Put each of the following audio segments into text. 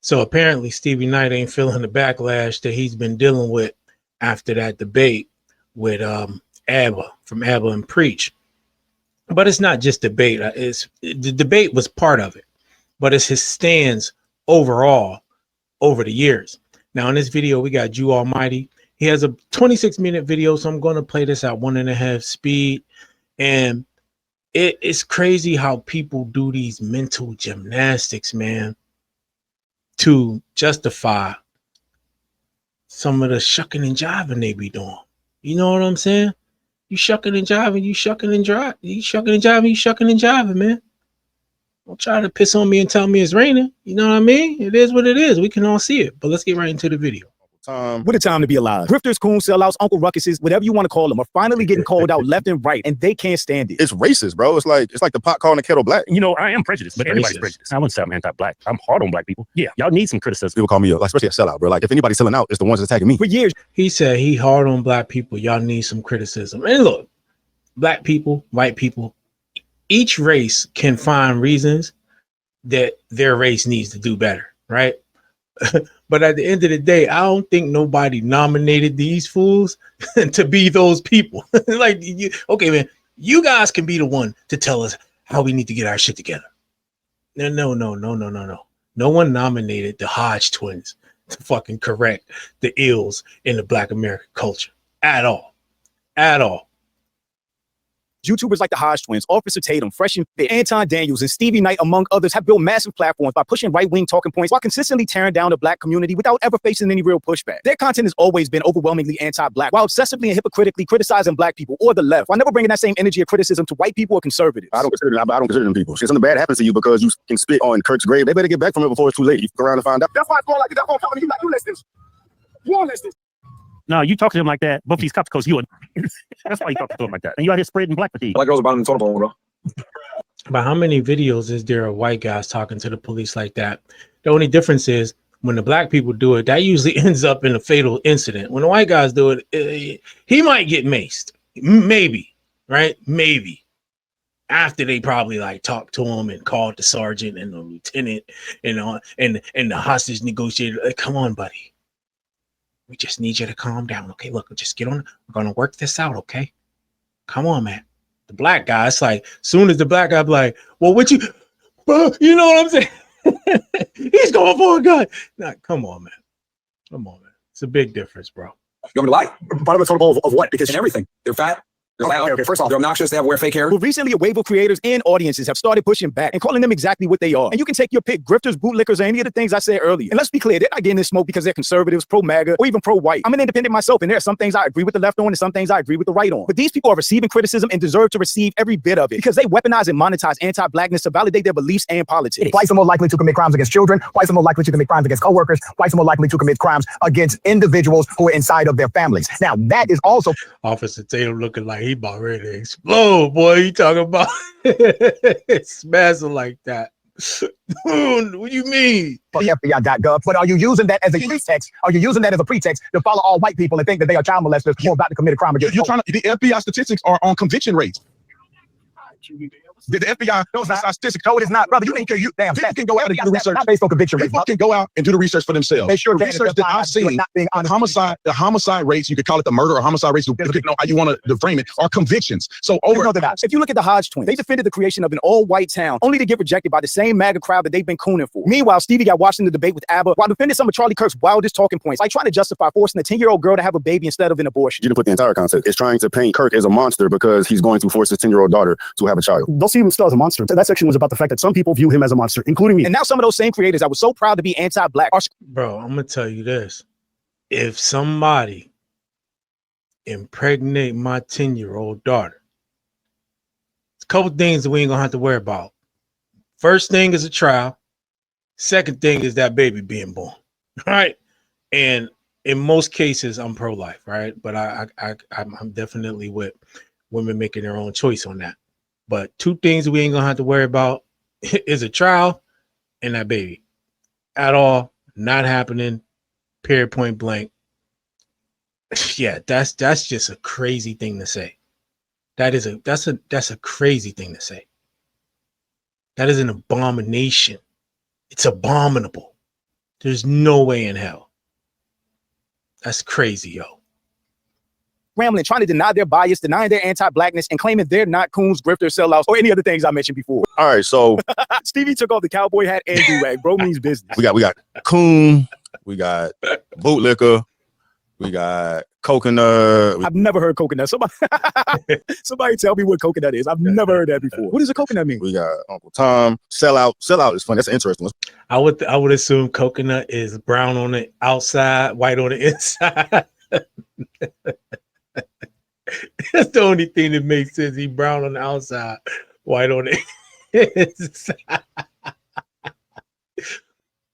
So apparently Stevie Knight ain't feeling the backlash that he's been dealing with after that debate with ABBA from ABBA and Preach. But it's not just debate. It's the debate was part of it, but it's his stands overall over the years. Now in this video, we got Jew Almighty. He has a 26-minute video, so I'm going to play this at 1.5 speed. And it's crazy how people do these mental gymnastics, man, to justify some of the shucking and jiving they be doing. You know what I'm saying? You shucking and jiving, you shucking and jiving, you shucking and jiving, you shucking and jiving, man. Don't try to piss on me and tell me it's raining. You know what I mean? It is what it is. We can all see it. But let's get right into the video. What a time to be alive. Grifters, coons, sellouts, Uncle Ruckuses, whatever you want to call them, are finally getting called out left and right, and they can't stand it. It's racist, bro. It's like the pot calling the kettle black. You know, I am prejudiced, but everybody's prejudiced. I wouldn't say I'm anti-black. I'm hard on black people. Yeah, y'all need some criticism. People call me, like, especially a sellout, bro. Like, if anybody's selling out, it's the ones that's attacking me. For years, he said he hard on black people. Y'all need some criticism. And look, black people, white people, each race can find reasons that their race needs to do better, right? But at the end of the day, I don't think nobody nominated these fools to be those people. Like, okay, man, you guys can be the one to tell us how we need to get our shit together. No. No one nominated the Hodge twins to fucking correct the ills in the Black American culture at all. At all. YouTubers like the Hodge twins, Officer Tatum, Fresh and Fit, Anton Daniels, and Stevie Knight, among others, have built massive platforms by pushing right-wing talking points while consistently tearing down the black community without ever facing any real pushback. Their content has always been overwhelmingly anti-black, while obsessively and hypocritically criticizing black people or the left, while never bringing that same energy of criticism to white people or conservatives. I don't consider them people. If something bad happens to you because you can spit on Kirk's grave, they better get back from it before it's too late. You go around and find out. That's why it's going like that. That's why I'm talking to you like you listen. You don't listen. No, you talk to them like that. Both these cops, because you are. That's why you talk to them like that. And you out here spreading black fatigue. Black girls are bottom of the totem pole, bro. But how many videos is there of white guys talking to the police like that? The only difference is when the black people do it, that usually ends up in a fatal incident. When the white guys do it, he might get maced. Maybe, right? Maybe. After they probably like talked to him and called the sergeant and the lieutenant and the hostage negotiator. Like, come on, buddy. We just need you to calm down. Okay, look, just get on. We're going to work this out, okay? Come on, man. The black guy, it's like, soon as the black guy be like, well, what you know what I'm saying? He's going for a gun. Nah, come on, man. Come on, man. It's a big difference, bro. You want me to lie? Bottom of the totem pole of what? Because in everything. They're fat. Okay, first off, they're obnoxious. They have wear fake hair. Well, recently, a wave of creators and audiences have started pushing back and calling them exactly what they are. And you can take your pick, grifters, bootlickers, or any of the things I said earlier. And let's be clear, they're not getting this smoke because they're conservatives, pro-MAGA, or even pro-white. I'm an independent myself, and there are some things I agree with the left on and some things I agree with the right on. But these people are receiving criticism and deserve to receive every bit of it because they weaponize and monetize anti-blackness to validate their beliefs and politics. Whites are more likely to commit crimes against children. Whites are more likely to commit crimes against coworkers. Whites are more likely to commit crimes against individuals who are inside of their families. Now, that is also... Officer Tatum looking like he about ready to explode, boy. You talking about smashing like that. What do you mean? FBI.gov. But are you using that as a pretext? Are you using that as a pretext to follow all white people and think that they are child molesters who are about to commit a crime against you're trying to, the FBI statistics are on conviction rates. The FBI, those are statistics. No, it is not, brother. You damn. People can go out and do the research. Not based on conviction rates. People can go out and do the research for themselves. Make sure the research that I've seen, the homicide rates, you could call it the murder or homicide rates, depending on how you want to frame it, are convictions. So if you look at the Hodge twins, they defended the creation of an all-white town, only to get rejected by the same MAGA crowd that they've been cooning for. Meanwhile, Stevie got watched in the debate with ABBA while defending some of Charlie Kirk's wildest talking points, like trying to justify forcing a 10-year-old girl to have a baby instead of an abortion. You didn't put the entire concept. It's trying to paint Kirk as a monster because he's going to force his 10-year-old daughter to have a child. They'll see him still as a monster. That section was about the fact that some people view him as a monster, including me. And now some of those same creators that were so proud to be anti-black are... Bro, I'm gonna tell you this. If somebody impregnate my 10-year-old daughter, it's a couple things that we ain't gonna have to worry about. First thing is a trial. Second thing is that baby being born. Right? And in most cases, I'm pro-life, right? But I'm definitely with women making their own choice on that. But two things we ain't gonna have to worry about is a trial and that baby. At all, not happening. Period, point blank. Yeah, that's just a crazy thing to say. That's a crazy thing to say. That is an abomination. It's abominable There's no way in hell. That's crazy, yo. Rambling, trying to deny their bias, denying their anti-blackness, and claiming they're not coons, grifters, sellouts, or any other things I mentioned before. All right, so Stevie took off the cowboy hat and do-rag. Bro means business. we got coon, we got bootlicker, we got coconut. I've never heard coconut. Somebody tell me what coconut is. I've never heard that before. What does a coconut mean? We got Uncle Tom. Sellout. Sellout is fun. That's an interesting one. I would assume coconut is brown on the outside, white on the inside. That's the only thing that makes sense. He brown on the outside, white on the inside.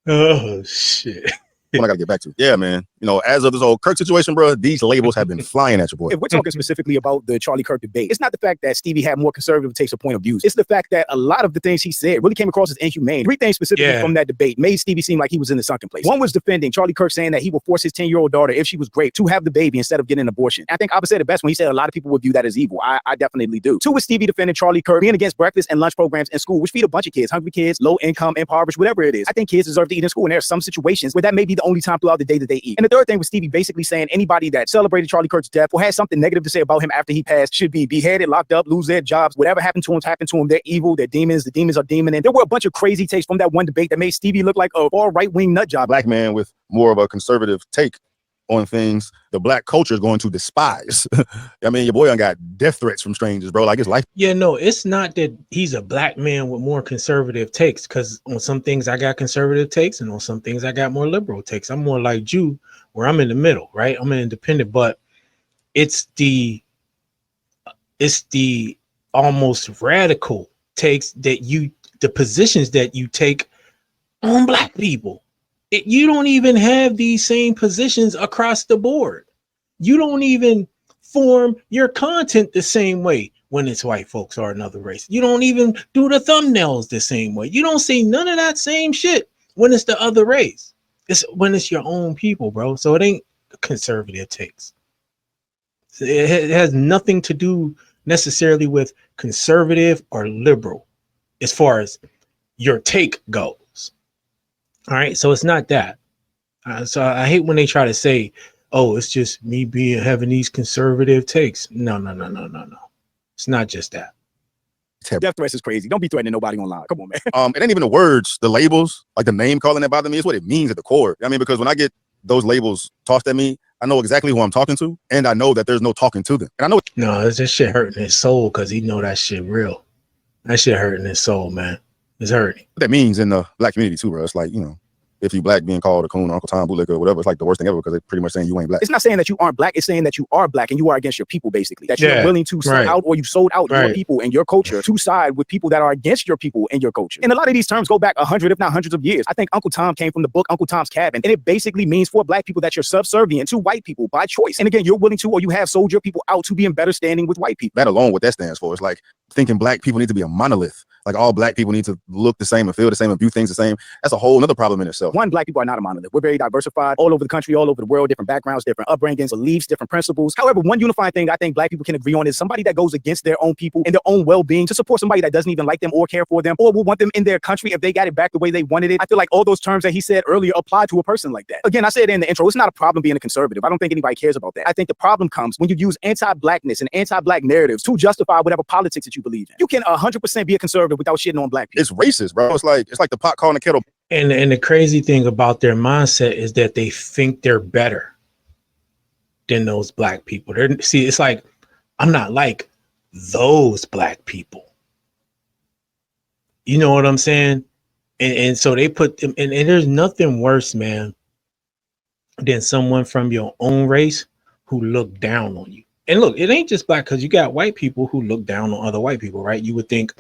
Oh shit. One I gotta get back to. Yeah, man. You know, as of this whole Kirk situation, bro, these labels have been flying at your boy. If we're talking specifically about the Charlie Kirk debate, it's not the fact that Stevie had more conservative takes or point of views. It's the fact that a lot of the things he said really came across as inhumane. 3 things specifically from that debate made Stevie seem like he was in the sunken place. One was defending Charlie Kirk, saying that he would force his 10-year-old daughter, if she was raped, to have the baby instead of getting an abortion. I think Abba said it best when he said a lot of people would view that as evil. I definitely do. 2 was Stevie defending Charlie Kirk being against breakfast and lunch programs in school, which feed a bunch of kids, hungry kids, low income, impoverished, whatever it is. I think kids deserve to eat in school, and there are some situations where that may be the only time throughout the day that they eat. And the third thing was Stevie basically saying anybody that celebrated Charlie Kirk's death or had something negative to say about him after he passed should be beheaded, locked up, lose their jobs. Whatever happened to them. They're evil, they're demons, the demons are demon. And there were a bunch of crazy takes from that one debate that made Stevie look like a far right-wing nut job. Black man with more of a conservative take on things the black culture is going to despise. I mean, your boy done got death threats from strangers, bro. Like, his life. Yeah, no, it's not that he's a black man with more conservative takes, because on some things I got conservative takes and on some things I got more liberal takes. I'm more like Jew, where I'm in the middle, right? I'm an independent, but it's the almost radical takes that the positions that you take on black people. You don't even have these same positions across the board. You don't even form your content the same way when it's white folks or another race. You don't even do the thumbnails the same way. You don't say none of that same shit when it's the other race. It's when it's your own people, bro. So it ain't conservative takes. It has nothing to do necessarily with conservative or liberal as far as your take goes. All right, so it's not that. So I hate when they try to say, "Oh, it's just me having these conservative takes." No. It's not just that. Death threats is crazy. Don't be threatening nobody online. Come on, man. It ain't even the words, the labels, like the name calling that bother me. It's what it means at the core. I mean, because when I get those labels tossed at me, I know exactly who I'm talking to, and I know that there's no talking to them. And I know No, it's just shit hurting his soul because he know that shit real. That shit hurting his soul, man. It's hurting. what that means in the black community too, bro. It's like, you know, if you black, being called a coon or Uncle Tom, bootlicker, or whatever, it's like the worst thing ever because they're pretty much saying you ain't black. It's not saying that you aren't black. It's saying that you are black and you are against your people, basically. That you're willing to sell out, or you've sold out your people and your culture to side with people that are against your people and your culture. And a lot of these terms go back 100, if not hundreds of years. I think Uncle Tom came from the book Uncle Tom's Cabin, and it basically means for black people that you're subservient to white people by choice. And again, you're willing to, or you have sold your people out to be in better standing with white people. That alone, what that stands for, is like thinking black people need to be a monolith. Like all black people need to look the same and feel the same and view things the same. That's a whole other problem in itself. One, black people are not a monolith. We're very diversified all over the country, all over the world, different backgrounds, different upbringings, beliefs, different principles. However, one unifying thing that I think black people can agree on is somebody that goes against their own people and their own well-being to support somebody that doesn't even like them or care for them or will want them in their country if they got it back the way they wanted it. I feel like all those terms that he said earlier apply to a person like that. Again, I said in the intro, it's not a problem being a conservative. I don't think anybody cares about that. I think the problem comes when you use anti-blackness and anti-black narratives to justify whatever politics that you believe in. You can 100% be a conservative without shitting on black people. It's racist, bro. It's like the pot calling the kettle. And the crazy thing about their mindset is that they think they're better than those black people. See, it's like, I'm not like those black people. You know what I'm saying? And so they put them, and there's nothing worse, man, than someone from your own race who look down on you. And look, it ain't just black, because you got white people who look down on other white people, right? You would think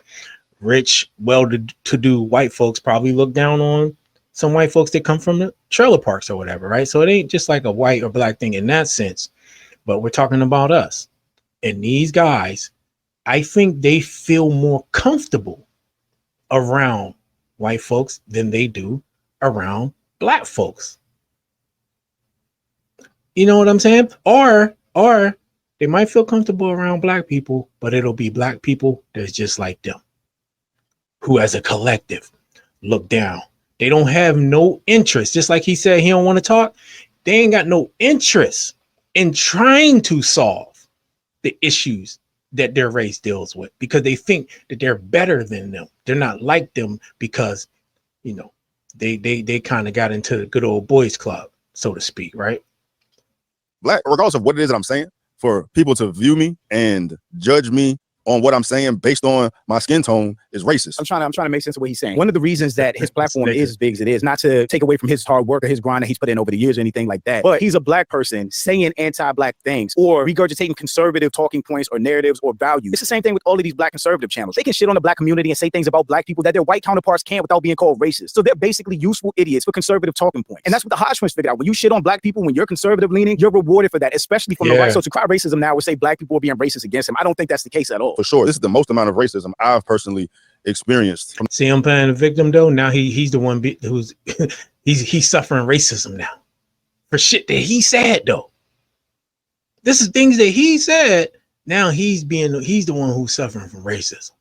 rich, well-to-do white folks probably look down on some white folks that come from the trailer parks or whatever, right? So it ain't just like a white or black thing in that sense, but we're talking about us. And these guys, I think they feel more comfortable around white folks than they do around black folks. You know what I'm saying? Or they might feel comfortable around black people, but it'll be black people that's just like them, who as a collective look down They don't have no interest. Just like he said, he don't want to talk. They ain't got no interest in trying to solve the issues that their race deals with, because they think that they're better than them. They're not like them because, you know, they kind of got into the good old boys club, so to speak, right? Black, regardless of what it is that I'm saying, for people to view me and judge me on what I'm saying based on my skin tone is racist. I'm trying to make sense of what he's saying. One of the reasons that his platform is as big as it is, not to take away from his hard work or his grind that he's put in over the years or anything like that, but he's a black person saying anti-black things or regurgitating conservative talking points or narratives or values. It's the same thing with all of these black conservative channels. They can shit on the black community and say things about black people that their white counterparts can't without being called racist. So they're basically useful idiots for conservative talking points. And that's what the Hodgetwins figured out. When you shit on black people, when you're conservative leaning, you're rewarded for that, especially from the right. So to cry racism now would say black people are being racist against him. I don't think that's the case at all. For sure. This is the most amount of racism I've personally experienced. See him playing the victim though. Now he's the one who's he's suffering racism now for shit that he said though. This is things that he said. Now he's the one who's suffering from racism.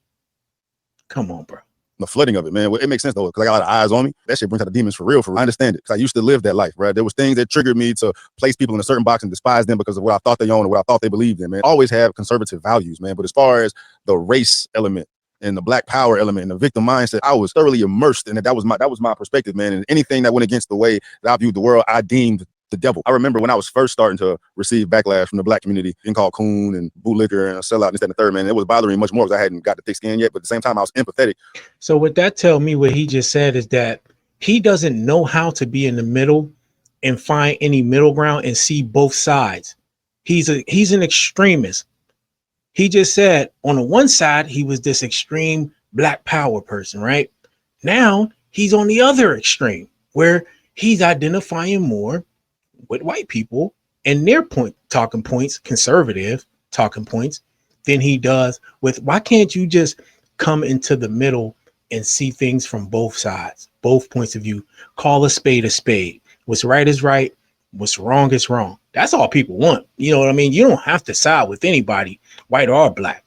Come on, bro. The flooding of it, man. It makes sense though, because I got a lot of eyes on me. That shit brings out the demons for real. I understand it, because I used to live that life, right? There was things that triggered me to place people in a certain box and despise them because of what I thought they owned or what I thought they believed in, man. I always have conservative values, man. But as far as the race element and the black power element and the victim mindset, I was thoroughly immersed in it. That was my perspective, man. And anything that went against the way that I viewed the world, I deemed the devil. I remember when I was first starting to receive backlash from the black community, being called coon and bootlicker and sellout and this, that, and the third, man. It was bothering me much more because I hadn't got the thick skin yet. But at the same time, I was empathetic. So what that tell me, what he just said, is that he doesn't know how to be in the middle and find any middle ground and see both sides. He's an extremist. He just said on the one side, he was this extreme black power person, right? Now he's on the other extreme where he's identifying more with white people and their talking points, conservative talking points, than he does with, why can't you just come into the middle and see things from both sides, both points of view, call a spade a spade. What's right is right. What's wrong is wrong. That's all people want. You know what I mean? You don't have to side with anybody, white or black.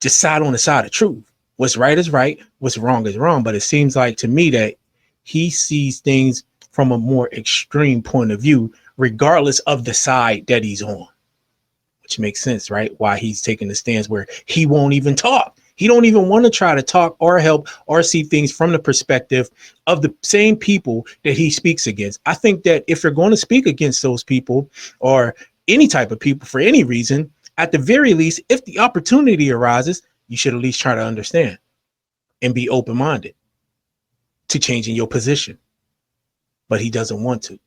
Just side on the side of truth. What's right is right. What's wrong is wrong. But it seems like to me that he sees things from a more extreme point of view, regardless of the side that he's on, which makes sense, right? Why he's taking the stance where he won't even talk. He don't even want to try to talk or help or see things from the perspective of the same people that he speaks against. I think that if you're going to speak against those people or any type of people for any reason, at the very least, if the opportunity arises, you should at least try to understand and be open-minded to changing your position. But he doesn't want to.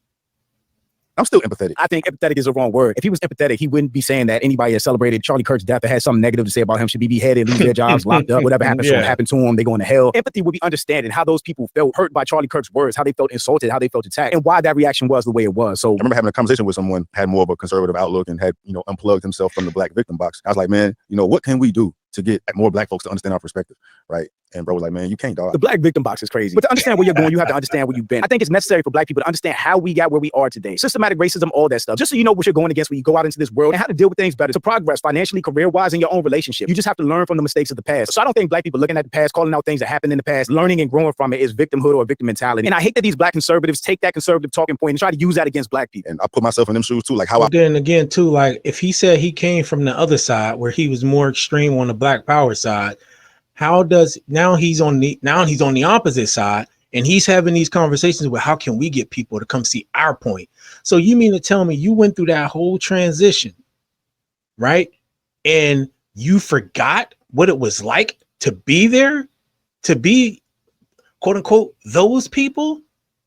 I'm still empathetic. I think empathetic is the wrong word. If he was empathetic, he wouldn't be saying that anybody that celebrated Charlie Kirk's death or had something negative to say about him should be beheaded, lose their jobs, locked up, whatever happens to them, happened to them, they going to hell. Empathy would be understanding how those people felt hurt by Charlie Kirk's words, how they felt insulted, how they felt attacked, and why that reaction was the way it was. So I remember having a conversation with someone, had more of a conservative outlook and had, unplugged himself from the black victim box. I was like, man, what can we do to get more black folks to understand our perspective, right? And bro was like, man, you can't, dog. The black victim box is crazy. But to understand where you're going, you have to understand where you've been. I think it's necessary for black people to understand how we got where we are today. Systematic racism, all that stuff. Just so you know what you're going against when you go out into this world and how to deal with things better, to progress financially, career-wise, in your own relationship. You just have to learn from the mistakes of the past. So I don't think black people looking at the past, calling out things that happened in the past, learning and growing from it is victimhood or victim mentality. And I hate that these black conservatives take that conservative talking point and try to use that against black people. And I put myself in them shoes too, like how well, then again too, like if he said he came from the other side where he was more extreme on the black power side, how does now he's on the opposite side and he's having these conversations with how can we get people to come see our point? So you mean to tell me you went through that whole transition, right? And you forgot what it was like to be there, to be quote unquote those people,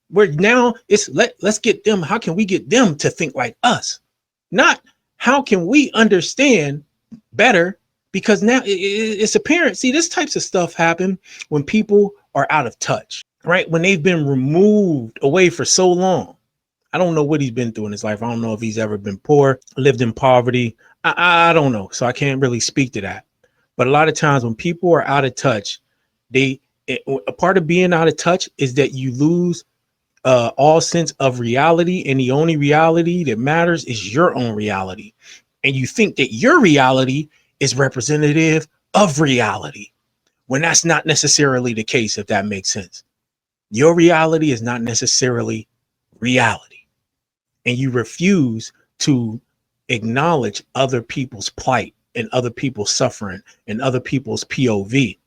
where now it's let's get them, how can we get them to think like us? Not how can we understand better, because now it's apparent. See, this types of stuff happen when people are out of touch, right? When they've been removed away for so long. I don't know what he's been through in his life. I don't know if he's ever been poor, lived in poverty. I don't know. So I can't really speak to that. But a lot of times when people are out of touch, a part of being out of touch is that you lose all sense of reality. And the only reality that matters is your own reality. And you think that your reality is representative of reality when that's not necessarily the case, if that makes sense. Your reality is not necessarily reality. And you refuse to acknowledge other people's plight and other people's suffering and other people's POV.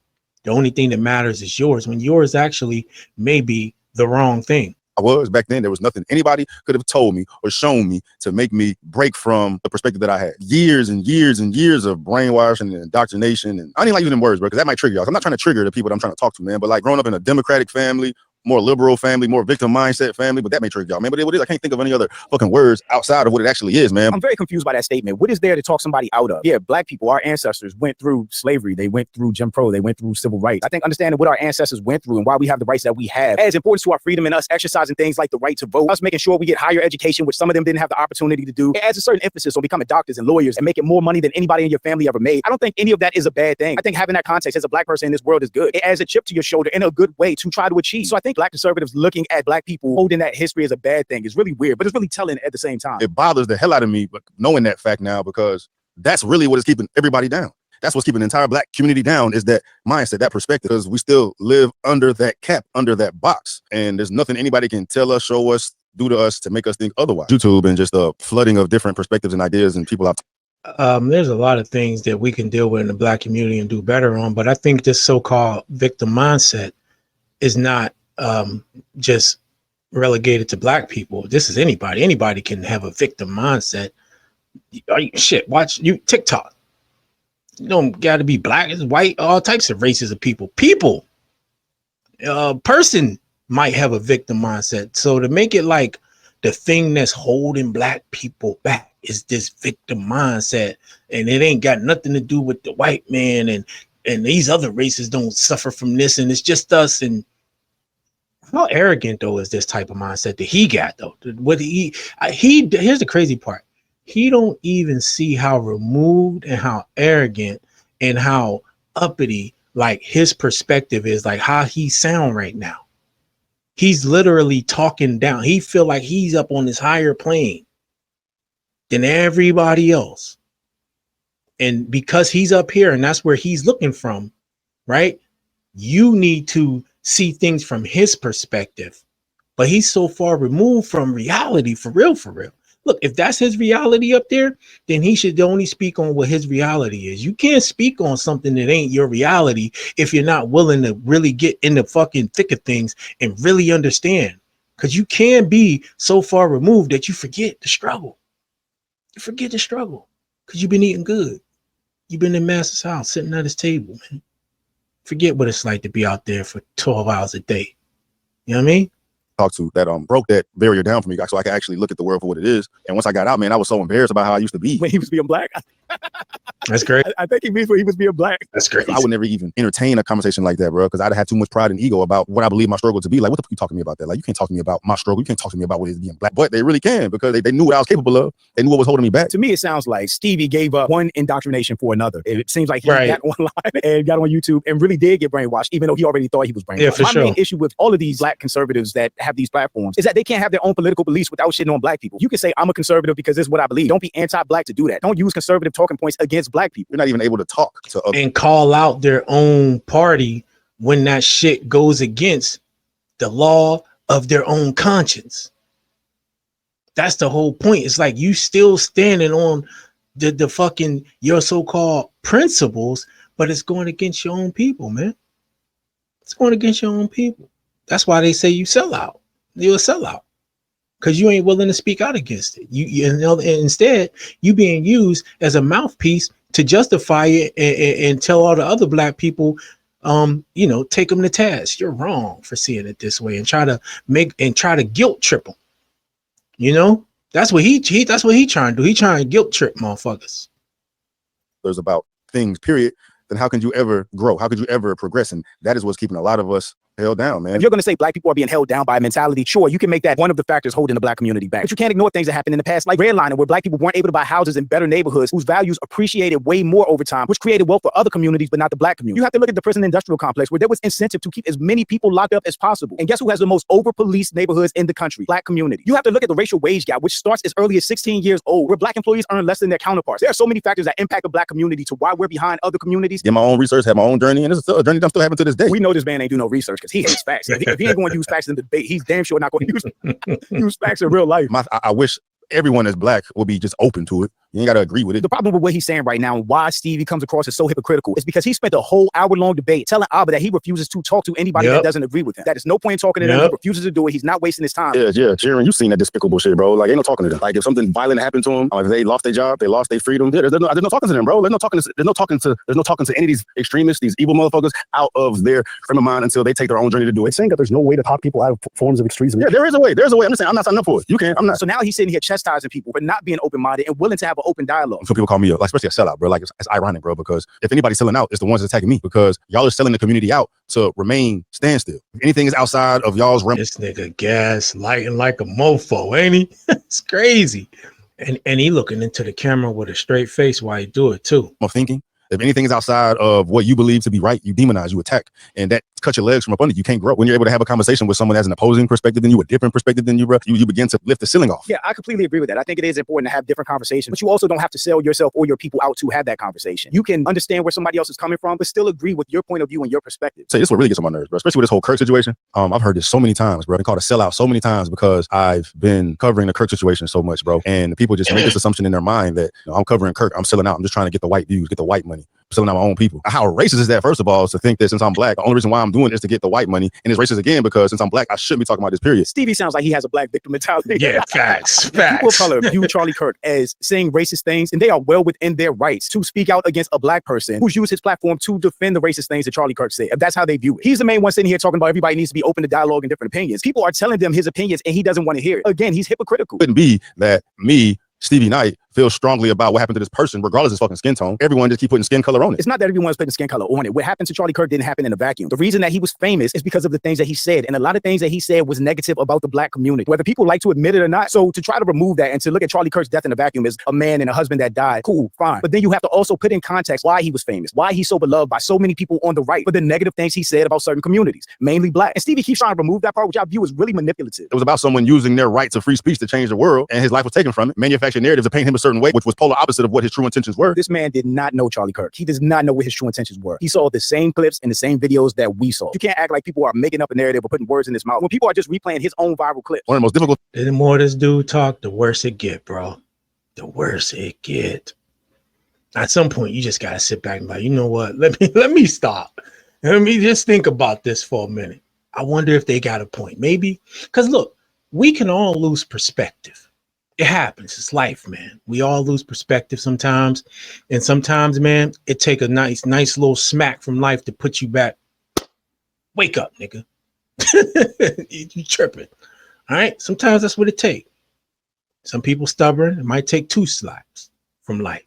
The only thing that matters is yours, when yours actually may be the wrong thing. I was back then. There was nothing anybody could have told me or shown me to make me break from the perspective that I had. Years and years and years of brainwashing and indoctrination. And I didn't like using words, bro, because that might trigger y'all. I'm not trying to trigger the people that I'm trying to talk to, man. But like growing up in a Democratic family, more liberal family, more victim mindset family, but that may trigger y'all, man. But what it is, I can't think of any other fucking words outside of what it actually is, man. I'm very confused by that statement. What is there to talk somebody out of? Yeah, black people, our ancestors went through slavery. They went through Jim Crow. They went through civil rights. I think understanding what our ancestors went through and why we have the rights that we have adds importance to our freedom and us exercising things like the right to vote, us making sure we get higher education, which some of them didn't have the opportunity to do. It adds a certain emphasis on becoming doctors and lawyers and making more money than anybody in your family ever made. I don't think any of that is a bad thing. I think having that context as a black person in this world is good. It adds a chip to your shoulder in a good way to try to achieve. So I think black conservatives looking at black people holding that history as a bad thing is really weird, but it's really telling at the same time. It bothers the hell out of me, but knowing that fact now, because that's really what is keeping everybody down. That's what's keeping the entire black community down, is that mindset, that perspective, because we still live under that cap, under that box. And there's nothing anybody can tell us, show us, do to us to make us think otherwise. YouTube and just a flooding of different perspectives and ideas and people out. There's a lot of things that we can deal with in the black community and do better on, but I think this so-called victim mindset is not just relegated to black people. This is anybody. Anybody can have a victim mindset. Shit, watch you TikTok. You don't got to be black, it's white, all types of races of people. Person might have a victim mindset. So to make it like the thing that's holding black people back is this victim mindset, and it ain't got nothing to do with the white man, and these other races don't suffer from this, and it's just us. And how arrogant though is this type of mindset that he got though? What he here's the crazy part. He don't even see how removed and how arrogant and how uppity like his perspective is, like how he sound right now. He's literally talking down. He feel like he's up on this higher plane than everybody else. And because he's up here and that's where he's looking from, right? You need to see things from his perspective, but he's so far removed from reality, for real, for real. Look, if that's his reality up there, then he should only speak on what his reality is. You can't speak on something that ain't your reality if you're not willing to really get in the fucking thick of things and really understand. Because you can be so far removed that you forget the struggle. You forget the struggle because you've been eating good. You've been in Master's house, sitting at his table, man. Forget what it's like to be out there for 12 hours a day. You know what I mean? Talk to that broke that barrier down for me, so I could actually look at the world for what it is. And once I got out, man, I was so embarrassed about how I used to be when he was being black. That's great. I think he means when he was being black. That's great. I would never even entertain a conversation like that, bro, because I'd have too much pride and ego about what I believe my struggle to be. Like, what the fuck you talking to me about that? Like, you can't talk to me about my struggle. You can't talk to me about what it is being black. But they really can, because they knew what I was capable of. They knew what was holding me back. To me, it sounds like Stevie gave up one indoctrination for another. It seems like he got online and got on YouTube and really did get brainwashed, even though he already thought he was brainwashed. Yeah, for sure. My main issue with all of these black conservatives that have these platforms is that they can't have their own political beliefs without shitting on black people. You can say, I'm a conservative because this is what I believe. Don't be anti-black to do that. Don't use conservative talking points against black people. You're not even able to talk to others and call out their own party when that shit goes against the law of their own conscience. That's the whole point. It's like you still standing on the fucking your so-called principles, but it's going against your own people, man. It's going against your own people. That's why they say you sell out. You're a sellout because you ain't willing to speak out against it. You know, instead you being used as a mouthpiece to justify it and tell all the other black people, you know, take them to task. You're wrong for seeing it this way, and try to guilt trip them. You know, that's what he trying to do. He trying to guilt trip motherfuckers. There's about things, period. Then how can you ever grow? How could you ever progress? And that is what's keeping a lot of us held down, man. If you're going to say black people are being held down by a mentality, sure, you can make that one of the factors holding the black community back. But you can't ignore things that happened in the past, like redlining, where black people weren't able to buy houses in better neighborhoods whose values appreciated way more over time, which created wealth for other communities, but not the black community. You have to look at the prison industrial complex, where there was incentive to keep as many people locked up as possible. And guess who has the most over-policed neighborhoods in the country? Black community. You have to look at the racial wage gap, which starts as early as 16 years old, where black employees earn less than their counterparts. There are so many factors that impact the black community to why we're behind other communities. Did my own research, had my own journey, and it's still a journey that I'm still having to this day. We know this man ain't do no research, because because he hates facts. If he ain't going to use facts in the debate, he's damn sure not going to use facts in real life. I wish everyone that's black will be just open to it. You ain't got to agree with it. The problem with what he's saying right now and why Stevie comes across as so hypocritical is because he spent a whole hour-long debate telling Abba that he refuses to talk to anybody that doesn't agree with him. That is no point in talking to them. He refuses to do it. He's not wasting his time. Yeah, Jaron, you seen that despicable shit, bro. Like, ain't no talking to them. Like, if something violent happened to them, like if they lost their job, they lost their freedom, there's no talking to them, bro. There's no talking to any of these extremists, these evil motherfuckers out of their frame of mind until they take their own journey to do it. It's saying that there's no way to talk people out of forms of extremism. Yeah, there is a way. There's a way. I'm just saying, I'm not signing up for it. You can't. I'm not. So now he's sitting here chastising people for not being open-minded and willing to have an open dialogue. So people call me, like, especially a sellout, bro. Like, it's ironic, bro, because if anybody's selling out, it's the ones that's attacking me because y'all are selling the community out to remain standstill. If anything is outside of y'all's realm. This nigga gaslighting like a mofo, ain't he? It's crazy. And he looking into the camera with a straight face while he do it too. Of thinking. If anything is outside of what you believe to be right, you demonize, you attack, and that cuts your legs from up under you. You can't grow. When you're able to have a conversation with someone that has an opposing perspective than you, a different perspective than you, bro, you begin to lift the ceiling off. Yeah, I completely agree with that. I think it is important to have different conversations, but you also don't have to sell yourself or your people out to have that conversation. You can understand where somebody else is coming from, but still agree with your point of view and your perspective. So this is what really gets on my nerves, bro, especially with this whole Kirk situation. I've heard this so many times, bro. They called a sellout so many times because I've been covering the Kirk situation so much, bro. And people just make this assumption in their mind that I'm covering Kirk, I'm selling out, I'm just trying to get the white views, get the white money. Selling out my own people. How racist is that, first of all, is to think that since I'm black, the only reason why I'm doing it is to get the white money. And it's racist again because since I'm black, I shouldn't be talking about this, period. Stevie sounds like he has a black victim mentality. Yeah, facts. People of color view Charlie Kirk as saying racist things, and they are well within their rights to speak out against a black person who's used his platform to defend the racist things that Charlie Kirk said. If that's how they view it. He's the main one sitting here talking about everybody needs to be open to dialogue and different opinions. People are telling them his opinions, and he doesn't want to hear it. Again, he's hypocritical. It couldn't be that me, Stevie Knight, feels strongly about what happened to this person, regardless of his fucking skin tone. Everyone just keep putting skin color on it. It's not that everyone's putting skin color on it. What happened to Charlie Kirk didn't happen in a vacuum. The reason that he was famous is because of the things that he said. And a lot of things that he said was negative about the black community, whether people like to admit it or not. So to try to remove that and to look at Charlie Kirk's death in a vacuum as a man and a husband that died, cool, fine. But then you have to also put in context why he was famous, why he's so beloved by so many people on the right for the negative things he said about certain communities, mainly black. And Stevie keeps trying to remove that part, which I view as really manipulative. It was about someone using their rights of free speech to change the world, and his life was taken from it. Manufactured narratives to paint him a certain way, which was polar opposite of what his true intentions were. This man did not know Charlie Kirk. He does not know what his true intentions were. He saw the same clips and the same videos that we saw. You can't act like people are making up a narrative or putting words in his mouth when people are just replaying his own viral clips. One of the most difficult. The more this dude talk, the worse it get, bro. The worse it get. At some point, you just gotta sit back and be like, you know what? Let me stop. Let me just think about this for a minute. I wonder if they got a point. Maybe because look, we can all lose perspective. It happens. It's life, man. We all lose perspective sometimes. And sometimes, man, it take a nice little smack from life to put you back. Wake up, nigga. You tripping. All right. Sometimes that's what it takes. Some people stubborn. It might take 2 slaps from life.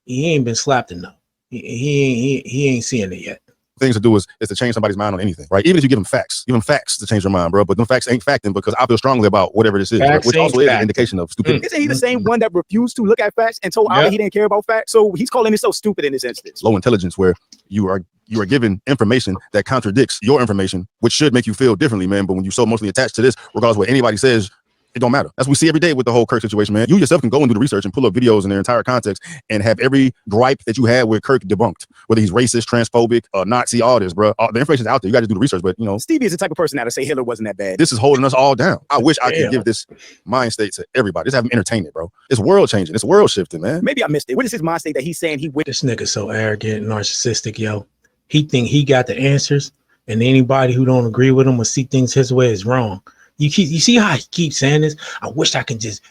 He ain't been slapped enough. He ain't seeing it yet. Things to do is to change somebody's mind on anything, right? Even if you give them facts to change their mind, bro. But them facts ain't facting because I feel strongly about whatever this is, right? Which also is an indication of stupidity. Isn't he the same one that refused to look at facts and told Abba he didn't care about facts? So he's calling himself stupid in this instance. Low intelligence, where you are given information that contradicts your information, which should make you feel differently, man. But when you're so emotionally attached to this, regardless of what anybody says, it don't matter. That's what we see every day with the whole Kirk situation, man. You yourself can go and do the research and pull up videos in their entire context and have every gripe that you had with Kirk debunked, whether he's racist, transphobic, Nazi, all this, bro. The information's out there. You got to do the research, but you know, Stevie is the type of person that'll say Hitler wasn't that bad. This is holding us all down. I wish I could give this mind state to everybody. Just have them entertain it, bro. It's world changing. It's world shifting, man. Maybe I missed it. What is his mind state that he's saying he went? This nigga so arrogant, narcissistic, yo. He think he got the answers, and anybody who don't agree with him or see things his way is wrong. You see how he keeps saying this? I wish I could just.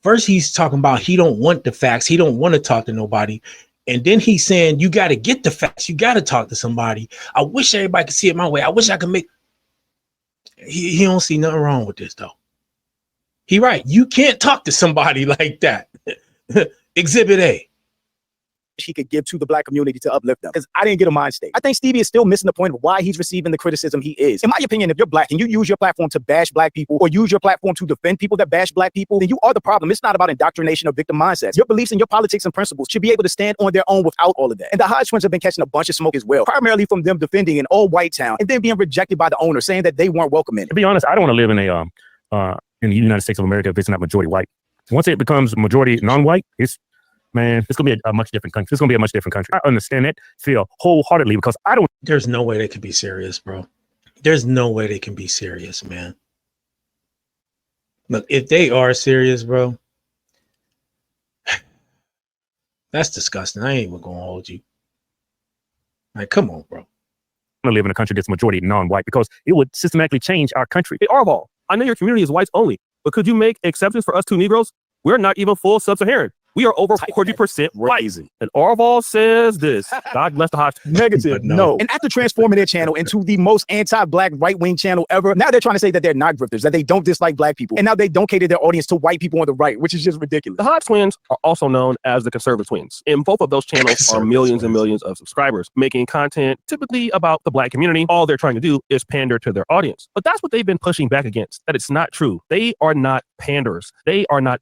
First, he's talking about he don't want the facts. He don't want to talk to nobody. And then he's saying, you got to get the facts. You got to talk to somebody. I wish everybody could see it my way. I wish I could make. He don't see nothing wrong with this, though. He right. You can't talk to somebody like that. Exhibit A. He could give to the black community to uplift them, because I didn't get a mind state. I think Stevie is still missing the point of why he's receiving the criticism he is. In my opinion, if you're black and you use your platform to bash black people or use your platform to defend people that bash black people, then you are the problem. It's not about indoctrination or victim mindsets. Your beliefs and your politics and principles should be able to stand on their own without all of that. And the Hodgetwins have been catching a bunch of smoke as well, primarily from them defending an all-white town and then being rejected by the owner, saying that they weren't welcome in it. To be honest, I don't want to live in the United States of America if it's not majority white. Once it becomes majority non-white, it's gonna be a much different country. It's gonna be a much different country. I understand it, feel wholeheartedly, because I don't. There's no way they could be serious, bro. There's no way they can be serious, man. Look, if they are serious, bro, that's disgusting. I ain't even gonna hold you. Like, come on, bro. To live in a country that's majority non-white because it would systematically change our country. Hey, Arval, I know your community is whites only, but could you make exceptions for us two Negroes? We're not even full sub-Saharan. We are over 40% white. And Arval says this. God bless the Hodge. Negative, no. And after transforming their channel into the most anti-black right-wing channel ever, now they're trying to say that they're not grifters, that they don't dislike black people. And now they don't cater their audience to white people on the right, which is just ridiculous. The Hodge twins are also known as the conservative twins. And both of those channels are millions and millions of subscribers, making content typically about the black community. All they're trying to do is pander to their audience. But that's what they've been pushing back against, that it's not true. They are not panders. They are not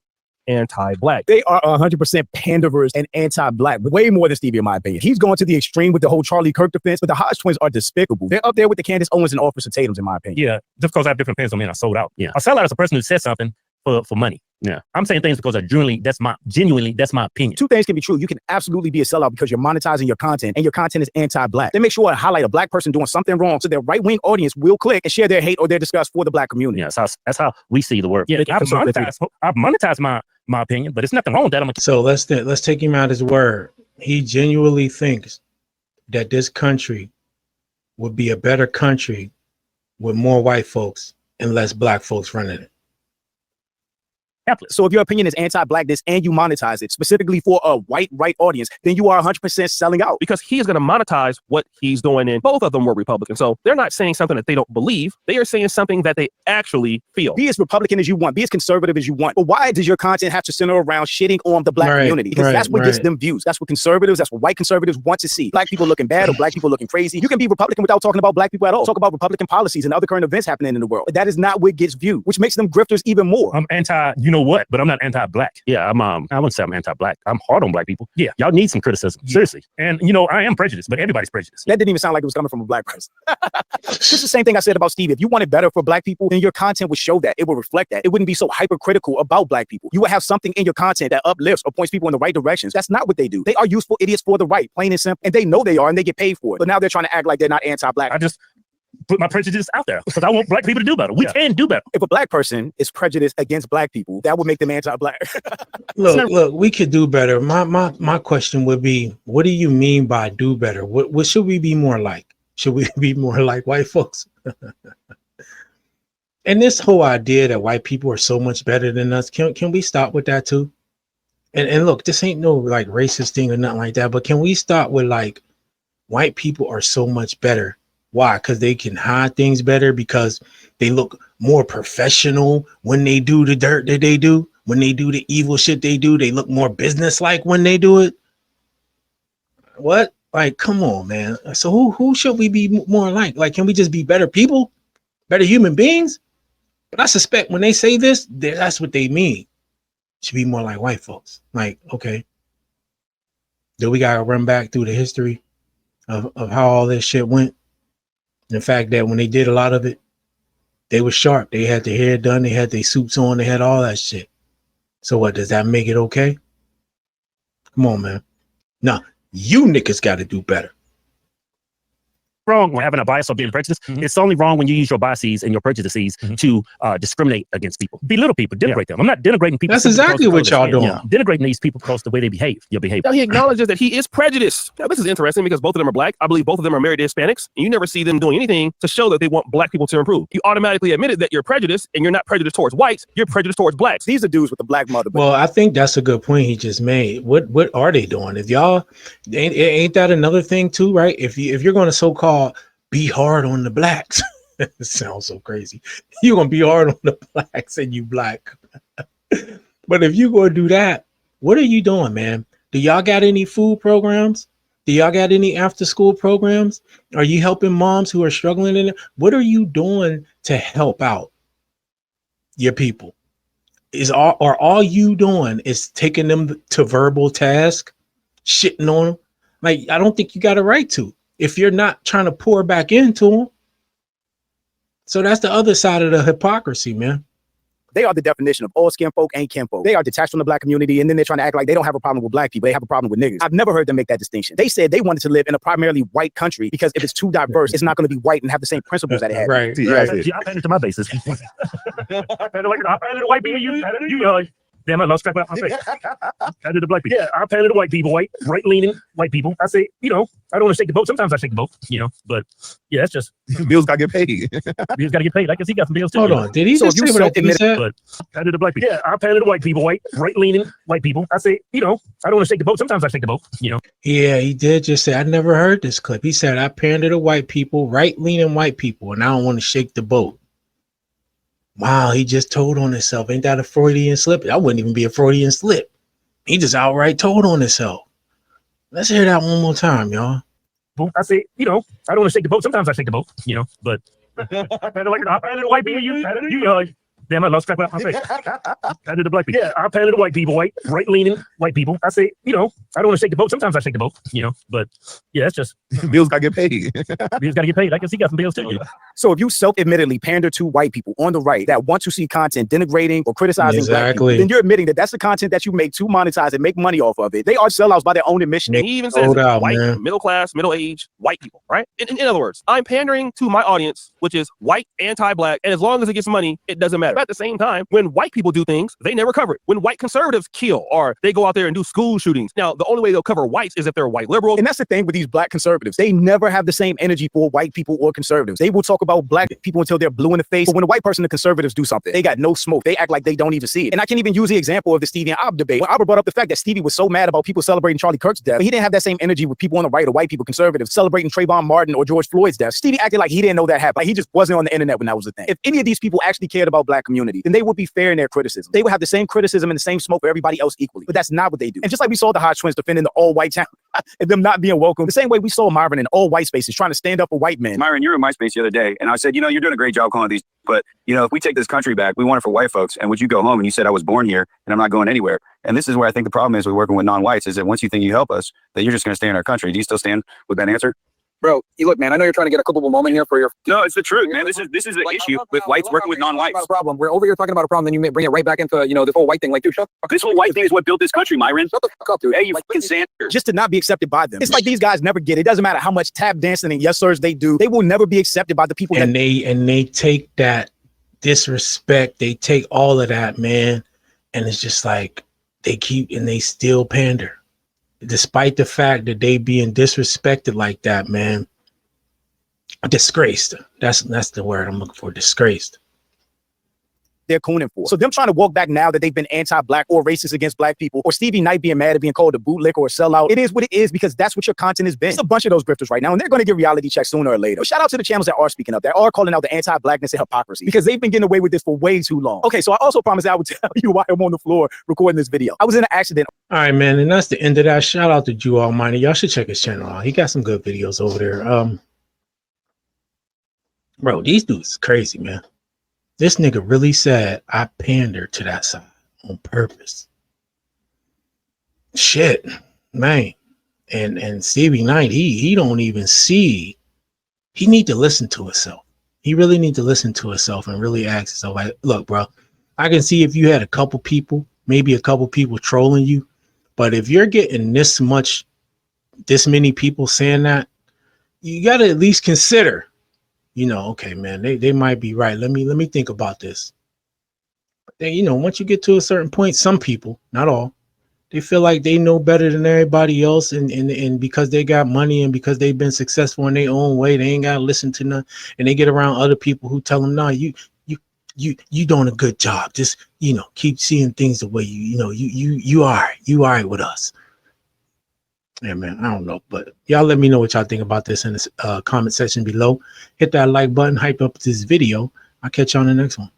anti-black. They are 100% panderers and anti-black, way more than Stevie, in my opinion. He's going to the extreme with the whole Charlie Kirk defense, but the Hodge twins are despicable. They're up there with the Candace Owens and Officer Tatum's, in my opinion. Yeah, just because I have different opinions on men, I sold out. Yeah, a sellout is a person who says something for money. Yeah, I'm saying things because genuinely that's my opinion. Two things can be true. You can absolutely be a sellout because you're monetizing your content and your content is anti-black. They make sure to highlight a black person doing something wrong so their right-wing audience will click and share their hate or their disgust for the black community. Yeah, that's how we see the world. Yeah, I've monetized my opinion, but it's nothing wrong with that. So let's take him at his word. He genuinely thinks that this country would be a better country with more white folks and less black folks running it. So if your opinion is anti-blackness and you monetize it specifically for a white right audience, then you are 100% selling out. Because he is going to monetize what he's doing, and both of them were Republican. So they're not saying something that they don't believe. They are saying something that they actually feel. Be as Republican as you want. Be as conservative as you want. But why does your content have to center around shitting on the black community? Because that's what gets them views. That's what conservatives, that's what white conservatives want to see. Black people looking bad or black people looking crazy. You can be Republican without talking about black people at all. Talk about Republican policies and other current events happening in the world. That is not what gets viewed, which makes them grifters even more. I'm anti, you know what, but I'm not anti-black. Yeah, I wouldn't say I'm anti-black. I'm hard on black people. Yeah, y'all need some criticism, seriously. And I am prejudiced, but everybody's prejudiced. That didn't even sound like it was coming from a black person. This is the same thing I said about Stevie. If you want it better for black people, then your content would show that. It would reflect that. It wouldn't be so hypercritical about black people. You would have something in your content that uplifts or points people in the right directions. That's not what they do. They are useful idiots for the right, plain and simple. And they know they are, and they get paid for it. But now they're trying to act like they're not anti-black. I just put my prejudice out there because I want black people to do better. We can do better. If a black person is prejudiced against black people, that would make them anti-black. Look, we could do better. My question would be, what do you mean by do better? What should we be more like? Should we be more like white folks? And this whole idea that white people are so much better than us, can we stop with that too? And look, this ain't no like racist thing or nothing like that, but can we start with like white people are so much better? Why? Because they can hide things better, because they look more professional when they do the dirt that they do, when they do the evil shit they do, they look more business-like when they do it. What? Like, come on, man. So who should we be more like? Like, can we just be better people, better human beings? But I suspect when they say this, that's what they mean. Should be more like white folks. Like, okay. Do we gotta run back through the history of how all this shit went? The fact that when they did a lot of it, they were sharp. They had their hair done. They had their suits on. They had all that shit. So what, does that make it okay? Come on, man. Nah, you niggas got to do better. Wrong when having a bias or being prejudiced. It's only wrong when you use your biases and your prejudices to discriminate against people, belittle people, denigrate them. I'm not denigrating people. That's exactly what y'all doing. Denigrating these people because the way they behave, your behavior. Now he acknowledges that he is prejudiced. Now this is interesting because both of them are black. I believe both of them are married to Hispanics, and you never see them doing anything to show that they want black people to improve. You automatically admitted that you're prejudiced, and you're not prejudiced towards whites. You're prejudiced towards blacks. These are dudes with the black mother. Well, I think that's a good point he just made. What are they doing? If y'all ain't that another thing too, right? If you're going to so-called be hard on the blacks. It sounds so crazy. You're going to be hard on the blacks and you black. But if you go do that, what are you doing, man? Do y'all got any food programs? Do y'all got any after school programs? Are you helping moms who are struggling in it? What are you doing to help out your people? All you doing is taking them to verbal task, shitting on them? Like, I don't think you got a right to, if you're not trying to pour back into them. So that's the other side of the hypocrisy, man. They are the definition of all skin folk ain't kinfolk. They are detached from the black community, and then they're trying to act like they don't have a problem with black people. They have a problem with niggas. I've never heard them make that distinction. They said they wanted to live in a primarily white country because if it's too diverse, it's not going to be white and have the same principles that it has. Right. Yeah, I pander to my basis. I pander to white people. You damn, I lost track of my face. Pander to black people. Yeah, I pander to white people, right-leaning white people. I say, I don't want to shake the boat. Sometimes I shake the boat, but yeah, that's just Bills gotta get paid. bills got to get paid. I guess he got some bills too. Hold on. Did he So just if you say what I said? But pander to black people. Yeah, I pander to white people, right-leaning white people. I say, I don't want to shake the boat. Sometimes I shake the boat, Yeah, he did just say, I never heard this clip. He said, I pander to white people, right-leaning white people, and I don't want to shake the boat. Wow, he just told on himself. Ain't that a Freudian slip? That wouldn't even be a Freudian slip. He just outright told on himself. Let's hear that one more time, y'all. I say, I don't want to shake the boat. Sometimes I shake the boat, but I pander to white people. Damn, I lost track of my face. Pander to black people. Yeah, I pander to white people, right-leaning white people. I say, I don't want to shake the boat. Sometimes I shake the boat, but yeah, that's just Bills gotta get paid. bills got to get paid. I guess he got some bills too. So if you self-admittedly pander to white people on the right that want to see content denigrating or criticizing black people, then you're admitting that that's the content that you make to monetize and make money off of it. They are sellouts by their own admission. And he even says white, middle class, middle age, white people, right? In other words, I'm pandering to my audience, which is white, anti-black, and as long as it gets money, it doesn't matter. But at the same time, when white people do things, they never cover it. When white conservatives kill or they go out there and do school shootings, now the only way they'll cover whites is if they're white liberals. And that's the thing with these black conservatives. They never have the same energy for white people or conservatives. They will talk about black people until they're blue in the face. But when a white person, the conservatives do something, they got no smoke. They act like they don't even see it. And I can even use the example of the Stevie and Ob debate. When Ob brought up the fact that Stevie was so mad about people celebrating Charlie Kirk's death, but he didn't have that same energy with people on the right or white people, conservatives, celebrating Trayvon Martin or George Floyd's death. Stevie acted like he didn't know that happened. Like he just wasn't on the internet when that was a thing. If any of these people actually cared about black community, then they would be fair in their criticism. They would have the same criticism and the same smoke for everybody else equally. But that's not what they do. And just like we saw the Hodgetwins defending the all-white town and them not being welcome, the same way we saw Myron in all-white spaces trying to stand up for white men. Myron, you were in my space the other day, and I said, you're doing a great job calling these, but, if we take this country back, we want it for white folks, and would you go home? And you said, I was born here, and I'm not going anywhere. And this is where I think the problem is with working with non-whites, is that once you think you help us, that you're just going to stay in our country. Do you still stand with that answer? Bro, you look, man, I know you're trying to get a comfortable moment here for your... No, it's the truth, man. This is the issue with whites working with non-whites. Not a problem. We're over here talking about a problem, then you bring it right back into, this whole white thing. Like, dude, shut the fuck up. This whole white thing is what built this country, Myron. Shut the fuck up, dude. Hey, you fucking Sanders. Just to not be accepted by them. It's like these guys never get it. It doesn't matter how much tap dancing and yes sirs they do. They will never be accepted by the people. And they take that disrespect. They take all of that, man. And it's just like they still pander. Despite the fact that they being disrespected like that, man. Disgraced. That's the word I'm looking for. Disgraced. They're cooning for. So them trying to walk back now that they've been anti-black or racist against black people, or Stevie Knight being mad at being called a bootlicker or a sellout, it is what it is because that's what your content has been. It's a bunch of those grifters right now, and they're going to get reality checks sooner or later. But shout out to the channels that are speaking up, that are calling out the anti-blackness and hypocrisy, because they've been getting away with this for way too long. Okay, so I also promised I would tell you why I'm on the floor recording this video. I was in an accident. All right, man, and that's the end of that. Shout out to Jew Almighty. Y'all should check his channel out. He got some good videos over there. Bro, these dudes crazy, man. This nigga really said I pander to that side on purpose. Shit, man. And Stevie Knight, he don't even see. He need to listen to himself. He really need to listen to himself and really ask himself, like, look, bro, I can see if you had a couple people, maybe a couple people trolling you, but if you're getting this many people saying that, you got to at least consider, okay, man, they might be right. Let me think about this. But then, once you get to a certain point, some people, not all, they feel like they know better than everybody else, and because they got money and because they've been successful in their own way, they ain't gotta listen to none, and they get around other people who tell them, no, you doing a good job. Just keep seeing things the way you are with us. Yeah, man, I don't know, but y'all let me know what y'all think about this in the comment section below. Hit that like button, hype up this video. I'll catch you on the next one.